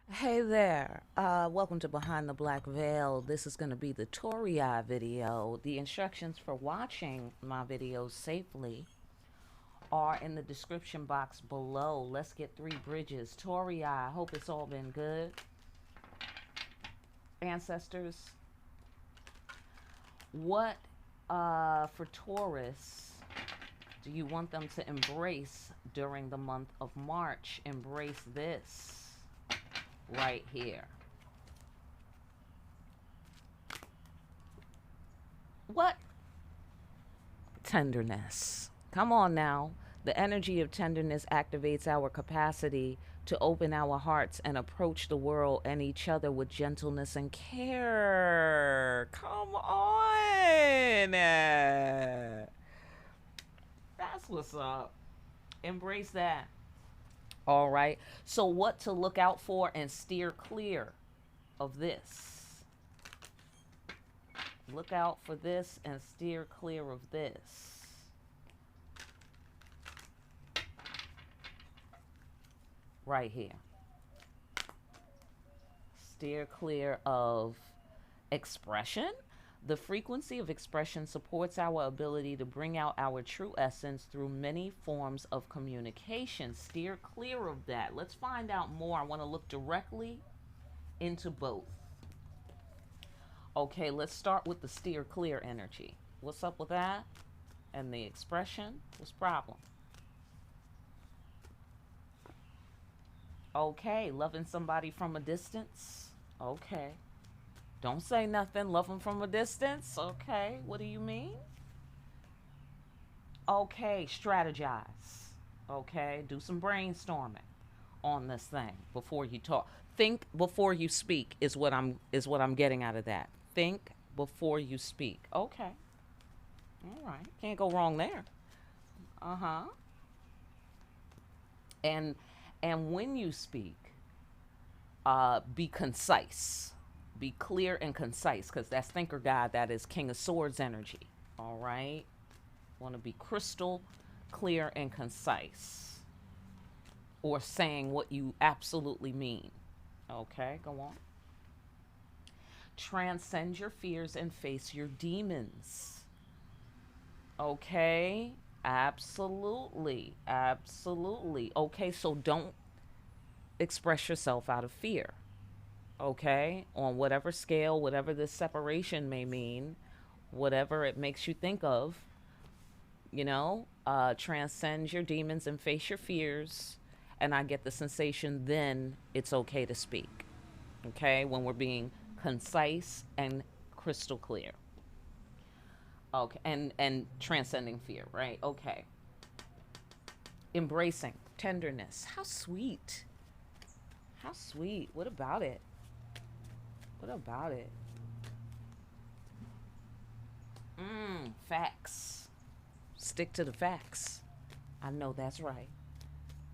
Hey there, welcome to Behind the Black Veil. This is going to be the Torii video. The instructions for watching my videos safely are in the description box below. Let's get three bridges. Torii, I hope it's all been good. Ancestors, what for Taurus do you want them to embrace during the month of March? Embrace this right here. What? Tenderness. Come on now. The energy of tenderness activates our capacity to open our hearts and approach the world and each other with gentleness and care. Come on. That's what's up. Embrace that. All right. So, what to look out for and steer clear of this? Look out for this and steer clear of this. Right here. Steer clear of expression. The frequency of expression supports our ability to bring out our true essence through many forms of communication. Steer clear of that. Let's find out more. I want to look directly into both. Okay, let's start with the steer clear energy. What's up with that? And the expression? What's the problem? Okay, loving somebody from a distance. Okay. Don't say nothing. Love them from a distance. Okay. What do you mean? Okay. Strategize. Okay. Do some brainstorming on this thing before you talk. Think before you speak is what I'm getting out of that. Think before you speak. Okay. All right. Can't go wrong there. Uh-huh. And and when you speak, be concise, be clear and concise, because that's thinker God, that is King of Swords energy. All right, want to be crystal clear and concise, or saying what you absolutely mean. Okay, go on. Transcend your fears and face your demons. Okay, absolutely, absolutely. Okay, so don't express yourself out of fear. Okay, on whatever scale, whatever this separation may mean, whatever it makes you think of, transcend your demons and face your fears. And I get the sensation then it's okay to speak. Okay, when we're being concise and crystal clear. Okay, and transcending fear, right? Okay. Embracing tenderness. How sweet. How sweet. What about it? What about it? Facts. Stick to the facts. I know that's right.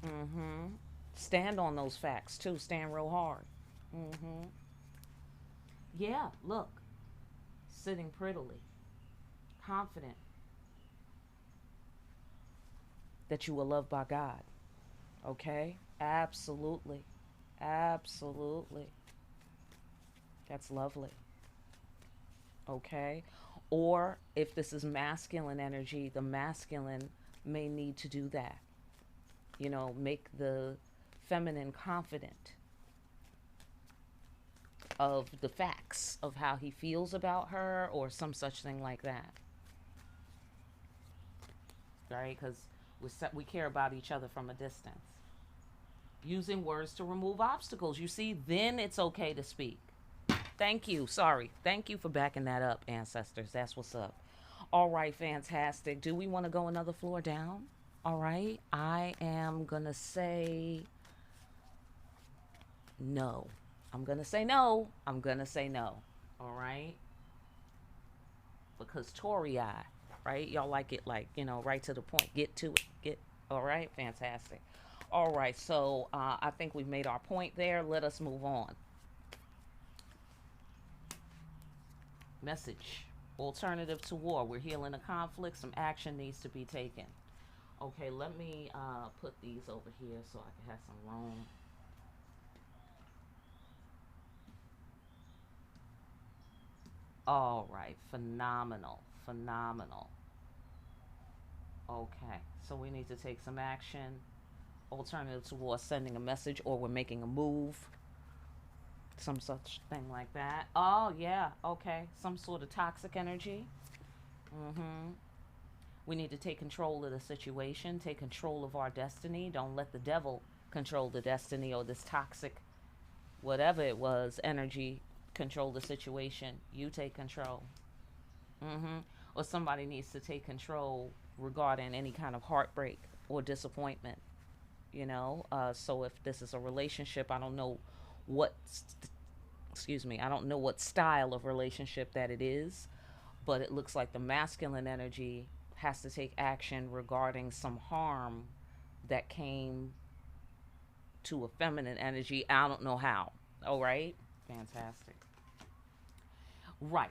Mm-hmm. Stand on those facts too. Stand real hard. Mm-hmm. Yeah, look. Sitting prettily. Confident that you are loved by God. Okay? Absolutely. Absolutely. That's lovely. Okay? Or if this is masculine energy, the masculine may need to do that. Make the feminine confident of the facts of how he feels about her or some such thing like that. Right? Because we care about each other from a distance. Using words to remove obstacles. You see, then it's okay to speak. Thank you. Sorry. Thank you for backing that up, ancestors. That's what's up. All right, fantastic. Do we want to go another floor down? All right. I am going to say no. I'm going to say no. I'm going to say no. All right. Because Torii, right? Y'all like it like, right to the point. Get to it. All right. Fantastic. All right. So I think we've made our point there. Let us move on. Message. Alternative to war. We're healing a conflict. Some action needs to be taken. Okay, let me put these over here so I can have some room. All right. Phenomenal. Phenomenal. Okay. So we need to take some action. Alternative towards sending a message, or we're making a move. Some such thing like that. Oh, yeah. Okay. Some sort of toxic energy. Mm-hmm. We need to take control of the situation, take control of our destiny. Don't let the devil control the destiny, or this toxic, whatever it was, energy control the situation. You take control. Mm-hmm. Or somebody needs to take control regarding any kind of heartbreak or disappointment. So if this is a relationship, I don't know what, excuse me, I don't know what style of relationship that it is, but it looks like the masculine energy has to take action regarding some harm that came to a feminine energy. I don't know how. All right. Fantastic. Right.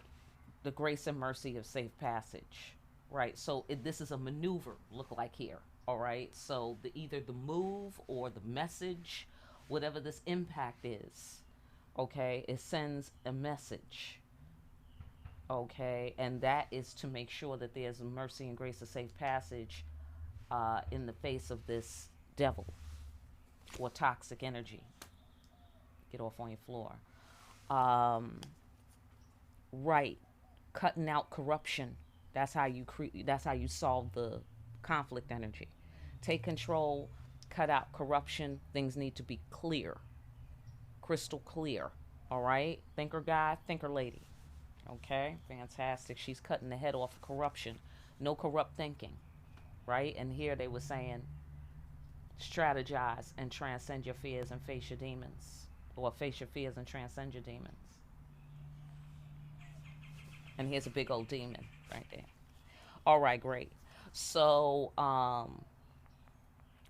The grace and mercy of safe passage. Right. So this is a maneuver, look like here. All right. So either the move or the message, whatever this impact is, okay, it sends a message. Okay. And that is to make sure that there's mercy and grace of safe passage in the face of this devil or toxic energy. Get off on your floor. Right. Cutting out corruption. That's how you that's how you solve the conflict energy. Take control, cut out corruption. Things need to be clear. Crystal clear. All right? Thinker guy, thinker lady. Okay? Fantastic. She's cutting the head off of corruption. No corrupt thinking. Right? And here they were saying strategize and transcend your fears and face your demons. Or face your fears and transcend your demons. And here's a big old demon right there. All right, great. So,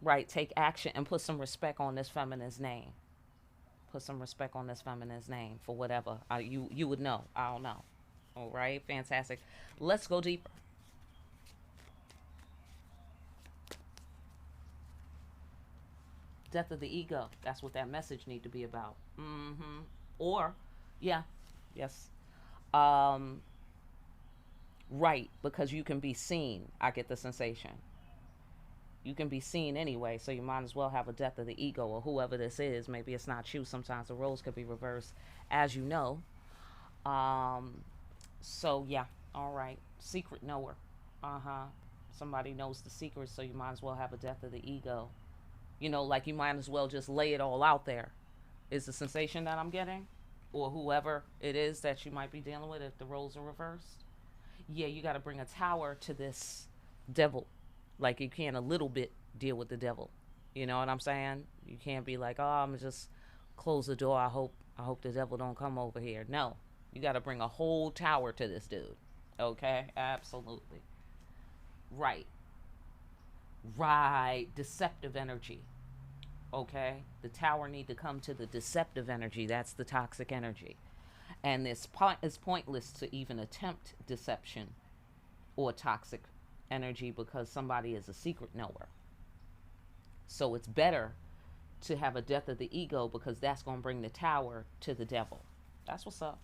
right, take action and put some respect on this feminine's name. Put some respect on this feminine's name for whatever you would know. I don't know. All right, fantastic. Let's go deeper. Death of the ego. That's what that message need to be about. Mm-hmm. Or, yeah, yes. Right, because you can be seen. I get the sensation. You can be seen anyway, so you might as well have a death of the ego, or whoever this is. Maybe it's not you. Sometimes the roles could be reversed, as you know. So yeah, all right. Secret knower. Uh-huh. Somebody knows the secret, so you might as well have a death of the ego. Like you might as well just lay it all out there. Is the sensation that I'm getting? Or whoever it is that you might be dealing with if the roles are reversed. Yeah, you got to bring a tower to this devil. Like you can a little bit deal with the devil. You know what I'm saying? You can't be like, oh, I'm gonna just close the door. I hope the devil don't come over here. No, you got to bring a whole tower to this dude. Okay, absolutely. Right. Right. Deceptive energy. Okay, the tower need to come to the deceptive energy. That's the toxic energy. And it's pointless to even attempt deception or toxic energy because somebody is a secret knower. So it's better to have a death of the ego because that's going to bring the tower to the devil. That's what's up.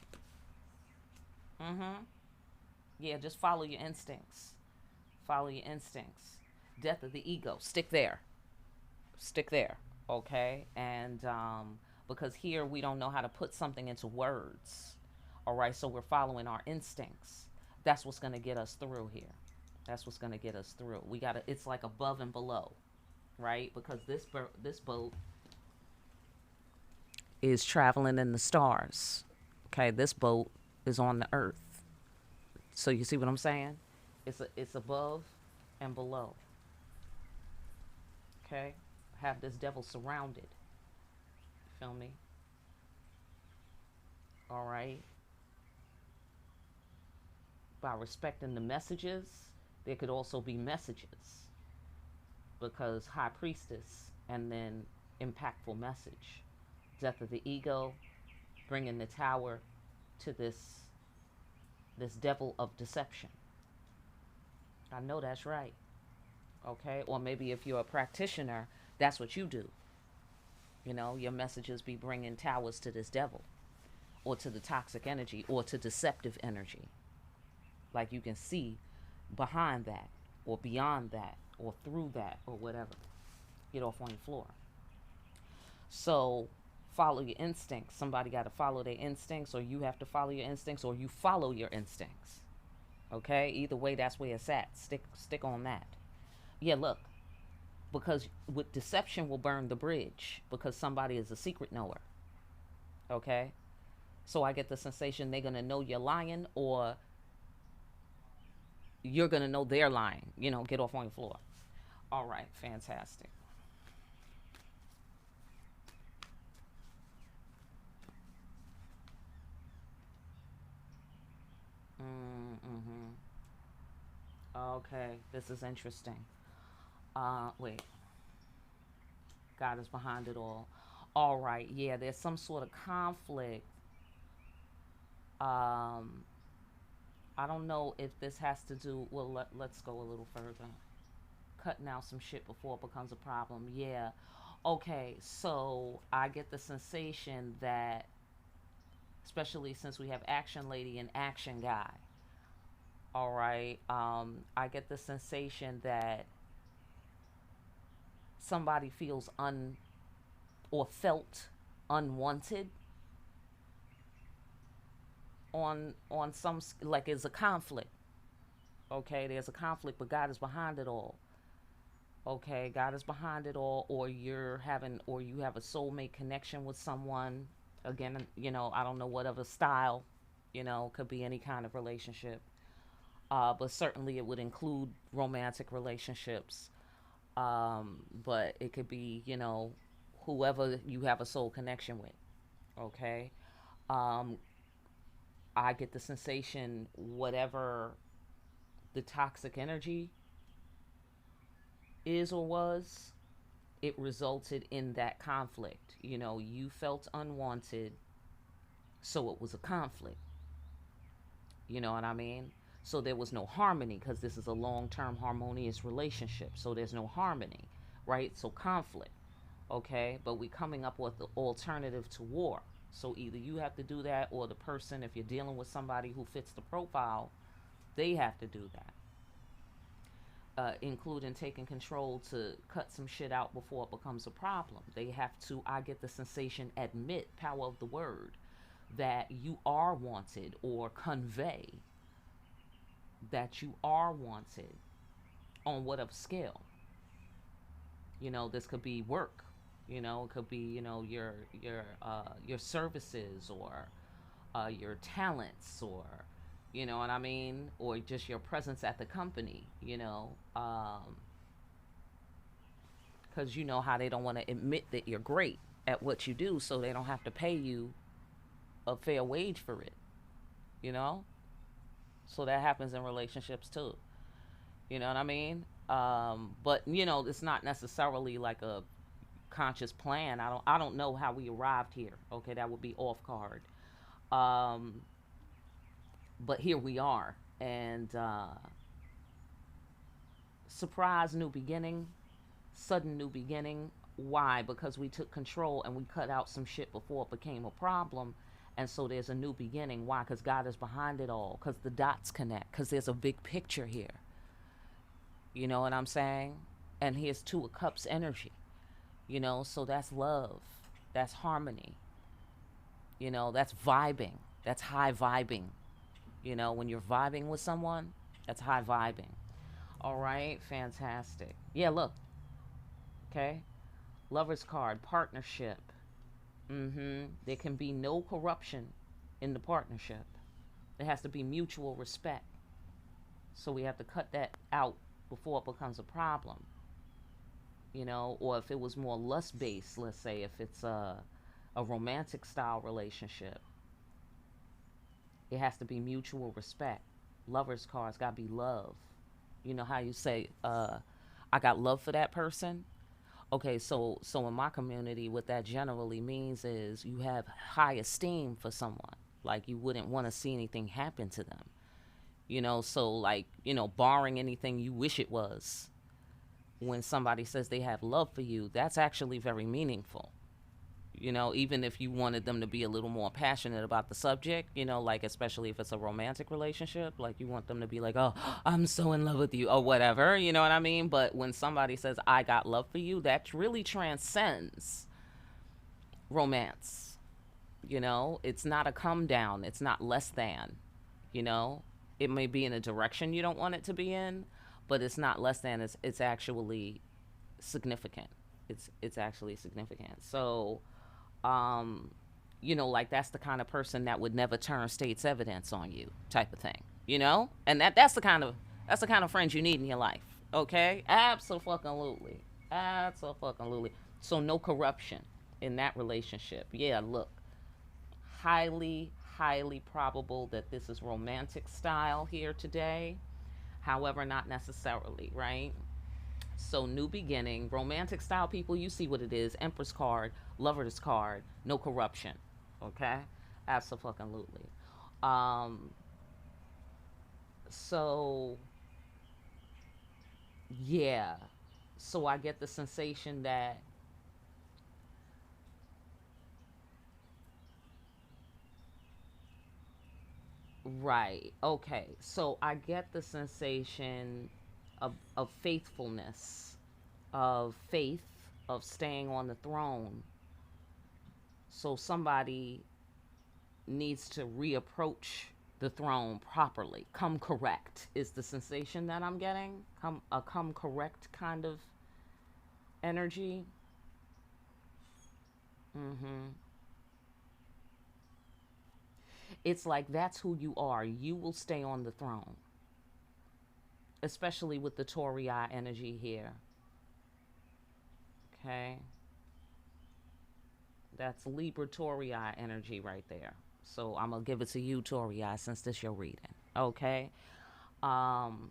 Mm-hmm. Yeah, just follow your instincts. Follow your instincts. Death of the ego. Stick there. Stick there. Okay? And because here we don't know how to put something into words. All right? So we're following our instincts. That's what's going to get us through here. That's what's going to get us through. We got to, it's like above and below, right? Because this boat is traveling in the stars. Okay? This boat is on the earth. So you see what I'm saying? It's above and below. Okay? Have this devil surrounded. Feel me? All right. By respecting the messages, there could also be messages. Because high priestess and then impactful message. Death of the ego, bringing the tower to this devil of deception. I know that's right. Okay? Or maybe if you're a practitioner, that's what you do. You know, your messages be bringing towers to this devil. or to the toxic energy or to deceptive energy. Like you can see behind that or beyond that or through that or whatever. Get off on your floor. So follow your instincts. Somebody got to follow their instincts, or you have to follow your instincts, or you follow your instincts. Okay? Either way, that's where it's at. Stick on that. Yeah, look. Because with deception will burn the bridge because somebody is a secret knower. Okay? So I get the sensation they're going to know you're lying, or you're going to know they're lying. You know, get off on your floor. All right, fantastic. Mm-hmm. Okay, this is interesting. Wait. God is behind it all. All right, yeah, there's some sort of conflict. Um, I don't know if this has to do, well, let's go a little further. Cutting out some shit before it becomes a problem. Yeah. Okay, so I get the sensation that, especially since we have action lady and action guy, all right, I get the sensation that somebody feels or felt unwanted on some, like it's a conflict. Okay, there's a conflict, but God is behind it all. Okay, God is behind it all, or you have a soulmate connection with someone. Again, I don't know what other style, could be any kind of relationship. But certainly it would include romantic relationships. But it could be, whoever you have a soul connection with. Okay. Um, I get the sensation, whatever the toxic energy is or was, it resulted in that conflict. You felt unwanted, so it was a conflict. You know what I mean? So there was no harmony because this is a long term harmonious relationship. So there's no harmony, right? So conflict, okay? But we coming up with the alternative to war. So either you have to do that, or the person, if you're dealing with somebody who fits the profile, they have to do that. Including taking control to cut some shit out before it becomes a problem. They have to, I get the sensation, admit, power of the word, that you are wanted, or convey that you are wanted on whatever scale. This could be work. It could be, your services, or your talents, or you know what I mean, or just your presence at the company. Because you know how they don't want to admit that you're great at what you do, so they don't have to pay you a fair wage for it. You know, so that happens in relationships too. You know what I mean? But it's not necessarily like a conscious plan. I don't know how we arrived here. Okay, that would be off card. Um, but here we are, and surprise, new beginning, sudden new beginning. Why? Because we took control and we cut out some shit before it became a problem. And so there's a new beginning. Why? Because God is behind it all. Because the dots connect. Because there's a big picture here. You know what I'm saying? And here's Two of Cups energy. So that's love. That's harmony. That's vibing. That's high vibing. When you're vibing with someone, that's high vibing. All right, fantastic. Yeah, look. Okay. Lover's card, partnership. There can be no corruption in the partnership. There has to be mutual respect. So we have to cut that out before it becomes a problem. Or if it was more lust based, let's say, if it's a romantic style relationship, it has to be mutual respect. Lover's cards got to be love. You know how you say, I got love for that person? Okay, so in my community, what that generally means is you have high esteem for someone. Like you wouldn't want to see anything happen to them. So like, barring anything you wish it was, when somebody says they have love for you, that's actually very meaningful. You know, even if you wanted them to be a little more passionate about the subject, you know, like especially if it's a romantic relationship, like you want them to be like, oh, I'm so in love with you or whatever, you know what I mean? But when somebody says, I got love for you, that really transcends romance. You know, it's not a come down, it's not less than, you know, it may be in a direction you don't want it to be in, but it's not less than, it's actually significant. It's actually significant. So, um, you know, like that's the kind of person that would never turn state's evidence on you, type of thing, you know, and that's the kind of friends you need in your life. Okay, absolutely, absolutely. So no corruption in that relationship. Yeah, look, highly probable that this is romantic style here today. However, not necessarily, right? So new beginning, romantic style people, you see what it is. Empress card, lover's card, no corruption. Okay? Absolutely. Um, so yeah. So I get the sensation that right. Okay. So I get the sensation of faithfulness, of faith, of staying on the throne. So somebody needs to reapproach the throne properly. Come correct is the sensation that I'm getting. Come correct kind of energy. Mhm. It's like that's who you are. You will stay on the throne, especially with the Torii energy here. Okay? That's Libra Torii energy right there. So I'm gonna give it to you, Torii, since this your reading. Okay. Um.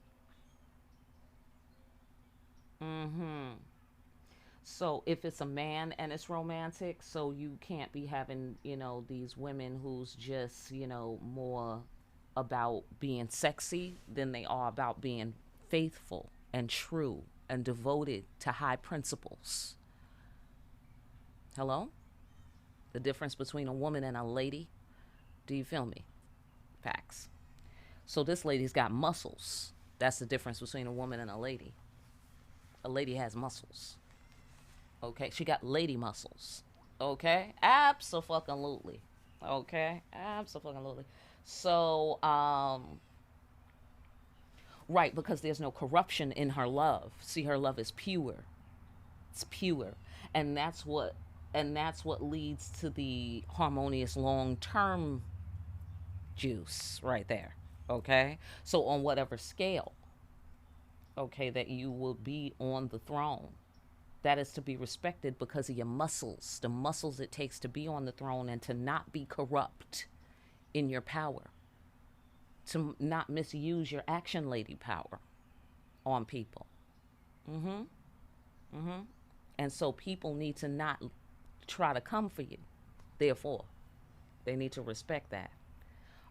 Mhm. So if it's a man and it's romantic, so you can't be having, you know, these women who's just, you know, more about being sexy than they are about being faithful and true and devoted to high principles. Hello? The difference between a woman and a lady. Do you feel me? Facts. So this lady's got muscles. That's the difference between a woman and a lady. A lady has muscles. Okay, she got lady muscles. Okay, absolutely. Okay, absolutely. So, right, because there's no corruption in her love. See, her love is pure. It's pure, and that's what leads to the harmonious long-term juice right there. Okay, so on whatever scale, okay, that you will be on the throne, that is to be respected because of your muscles, the muscles it takes to be on the throne and to not be corrupt in your power, to not misuse your action lady power on people. Mm-hmm. Mm-hmm. And so people need to not try to come for you. Therefore, they need to respect that.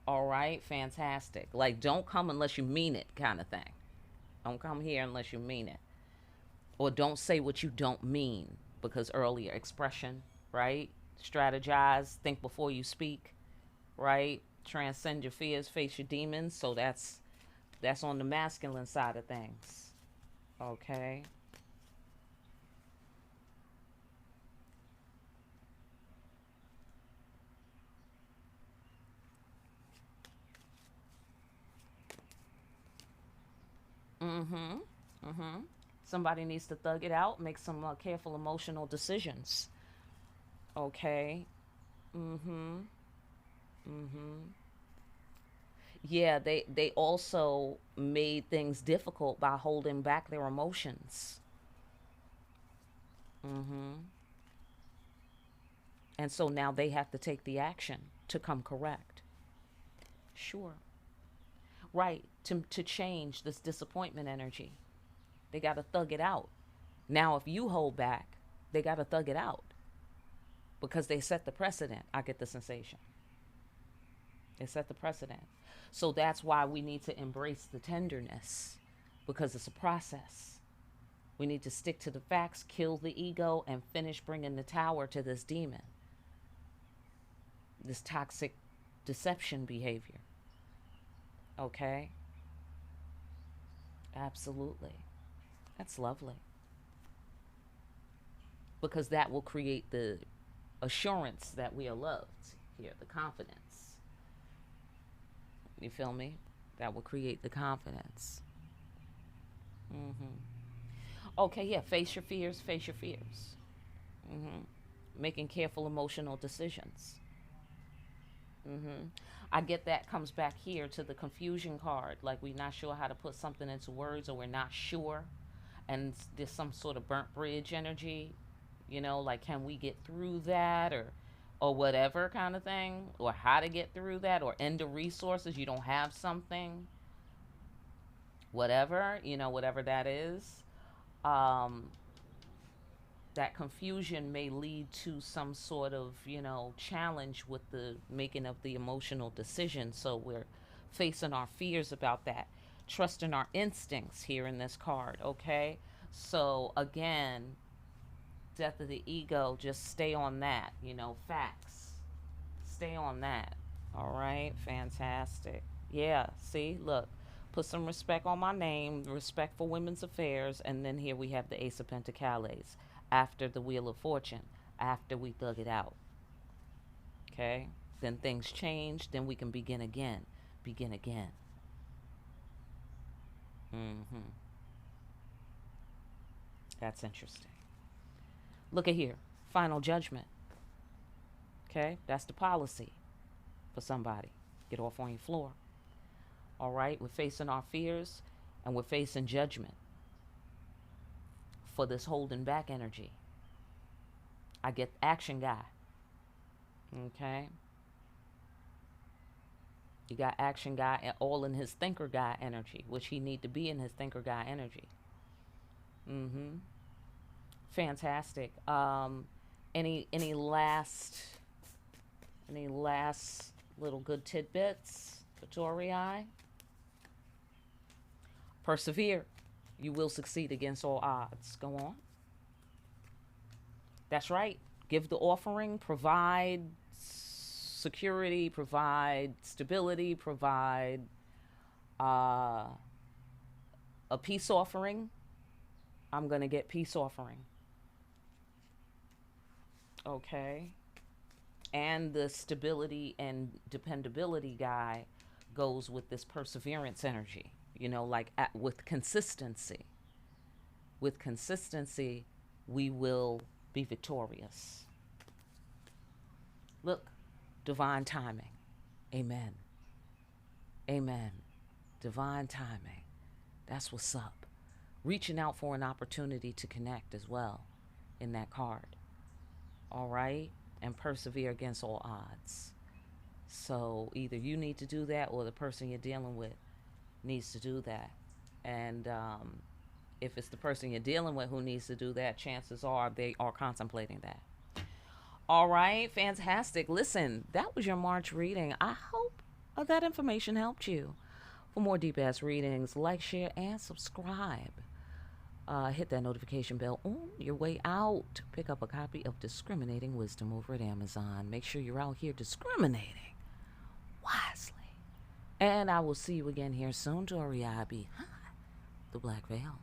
All right, fantastic. Like, don't come unless you mean it, kind of thing. Don't come here unless you mean it. Or don't say what you don't mean, because earlier expression, right? Strategize, think before you speak, right? Transcend your fears, face your demons. So that's on the masculine side of things. Okay. Mm-hmm. Mm-hmm. Somebody needs to thug it out, make some careful emotional decisions. Okay. Mm-hmm. Mm-hmm. Yeah, they also made things difficult by holding back their emotions. Mm-hmm. And so now they have to take the action to come correct. Sure. Right. To change this disappointment energy. They got to thug it out. Now, if you hold back, they got to thug it out because they set the precedent. I get the sensation. They set the precedent. So that's why we need to embrace the tenderness because it's a process. We need to stick to the facts, kill the ego, and finish bringing the tower to this demon. this toxic deception behavior. Okay? Absolutely. That's lovely. Because that will create the assurance that we are loved here, the confidence. You feel me? That will create the confidence. Okay, yeah, face your fears, face your fears. Making careful emotional decisions. I get that comes back here to the confusion card. Like we're not sure how to put something into words, or we're not sure. And there's some sort of burnt bridge energy, like can we get through that, or whatever kind of thing, or how to get through that, or end of resources, you don't have something, whatever, whatever that is. That confusion may lead to some sort of, challenge with the making of the emotional decision. So we're facing our fears about that, trusting our instincts here in this card. Okay. So again, death of the ego, just stay on that, facts. Stay on that. All right. Fantastic. Yeah. See, look, put some respect on my name, respect for women's affairs. And then here we have the Ace of Pentacles after the Wheel of Fortune, after we thug it out. Okay? Then things change, then we can begin again. Begin again. That's interesting. Look at here. Final judgment. Okay? That's the policy for somebody. Get off on your floor. All right? We're facing our fears, and we're facing judgment for this holding back energy. I get action guy. Okay? You got action guy all in his thinker guy energy, which he need to be in his thinker guy energy. Fantastic. Any last little good tidbits for Tauri? Persevere. You will succeed against all odds. Go on. That's right. Give the offering. Provide security. Provide stability. Provide a peace offering. I'm going to get peace offering. Okay. And the stability and dependability guy goes with this perseverance energy. With consistency. With consistency, we will be victorious. Look, divine timing. Amen. Amen. Divine timing. That's what's up. Reaching out for an opportunity to connect as well in that card. All right? And persevere against all odds. So either you need to do that, or the person you're dealing with needs to do that. And if it's the person you're dealing with who needs to do that, chances are they are contemplating that. All right, fantastic. Listen, that was your March reading. I hope that information helped you. For more deep ass readings, like, share, and subscribe. Hit that notification bell on your way out. Pick up a copy of Discriminating Wisdom over at Amazon. Make sure you're out here discriminating wisely. And I will see you again here soon, Tauri. Behind the black veil.